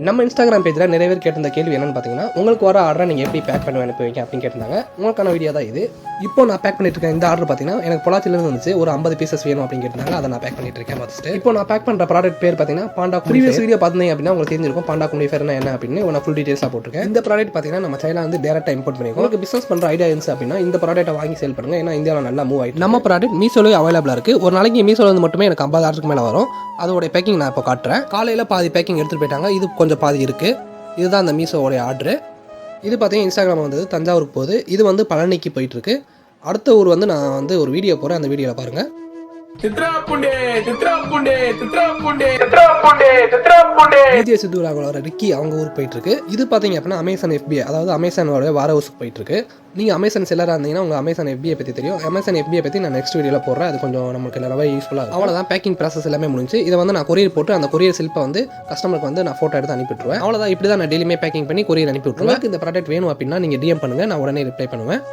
நம்ம இன்ஸ்டாகிராம் பேஜில் நிறைய பேர் கேட்டிருந்த கேள்வி என்னன்னு பார்த்தீங்கன்னா, உங்களுக்கு வர ஆர்டரை நீங்கள் எப்படி பேக் பண்ணி அனுப்புவீங்க அப்படின்னு கேட்டிருந்தாங்க. உங்களுக்கான வீடியோ தான் இது. இப்போ நான் பேக் பண்ணிட்டு இருக்கேன். இந்த ஆர்டர் பார்த்தீங்கன்னா, எனக்கு பொள்ளாச்சியிலேருந்து வந்துச்சு. ஒரு 50 பீசஸ் வேணும் அப்படின்னு கேட்டிருந்தாங்க. அதை நான் பேக் பண்ணிட்டு இருக்கேன் ஃபர்ஸ்ட்டு. இப்போ நான் பேக் பண்ணுற ப்ராடக்ட் பேர் பார்த்தீங்கன்னா, பாண்டா. ப்ரீவியஸ் வீடியோ பார்த்தீங்க அப்படின்னா உங்களுக்கு தெரிஞ்சிருக்கும் பாண்டா குனிஃபர்னா என்ன அப்படின்னு நான் ஃபுல் டீட்டெயில்ஸாக போட்டிருக்கேன். இந்த ப்ராடக்ட் பார்த்தீங்கன்னா நம்ம சைனா வந்து டேரக்டாக இம்போர்ட் பண்ணிருக்கோம். உங்களுக்கு பிஸ்னஸ் பண்ணுற ஐடியா இருந்துச்சு அப்படின்னா இந்த ப்ராடக்ட்டை வாங்கி சேல் பண்ணுங்க. ஏன்னா இந்தியாவில் நல்லா மூவ் ஆகிட்டு நம்ம ப்ராடக்ட் மீஷோலே அவைலபிளாக இருக்குது. ஒரு நாளைக்கு மீஷோவில் வந்து மட்டுமே எனக்கு 50 ஆர்டருக்கு மேலே வரும். அதோட பேக்கிங் நான் இப்போ காட்டுறேன். காலையில் பாதி பேக்கிங் எடுத்துகிட்டு போயிட்டாங்க. இது கொஞ்சம் பாதி இருக்குது. இதுதான் அந்த மீஷோவோடைய ஆர்டரு. இது பார்த்தீங்கன்னா இன்ஸ்டாகிராம் வந்தது தஞ்சாவூருக்கு போகுது. இது வந்து பழனிக்கு போயிட்டுருக்கு. அடுத்த ஊர் வந்து நான் வந்து ஒரு வீடியோ போகிறேன். அந்த வீடியோவில் பாருங்கள். ரிக்கி அவங்க ஊருக்கு போயிட்டு இருக்கு. இது பார்த்தீங்க அப்படின்னா அமேசான் FBA, அதாவது அமேசானோட வார ஹவுஸுக்கு போயிட்டு இருக்கு. நீங்கள் அமேசான் செல்லராக இருந்தீங்கன்னா உங்கள் அமேசான் FBA பற்றி தெரியும். அமேசான் FBA பற்றி நான் நெக்ஸ்ட் வீடியோவில் போடுறேன். அது கொஞ்சம் நமக்கு நிறைய யூஸ்ஃபுல்லாக. அவ்வளோதான், பேக்கிங் ப்ராசஸ் எல்லாமே முடிஞ்சு. இதை வந்து நான் கொரியர் போட்டு அந்த கொரியர் சில்ப்பை வந்து கஸ்டமருக்கு வந்து நான் ஃபோட்டோ எடுத்து அனுப்பிவிட்டுருவேன். அவ்வளோதான், இப்படி தான் நான் டெய்லியுமே பேக்கிங் பண்ணி கொரியர் அனுப்பி விட்டுருவேன். இந்த ப்ராடக்ட் வேணும் அப்படின்னா நீங்கள் DM பண்ணுங்கள், நான் உடனே ரிப்ளை பண்ணுவேன்.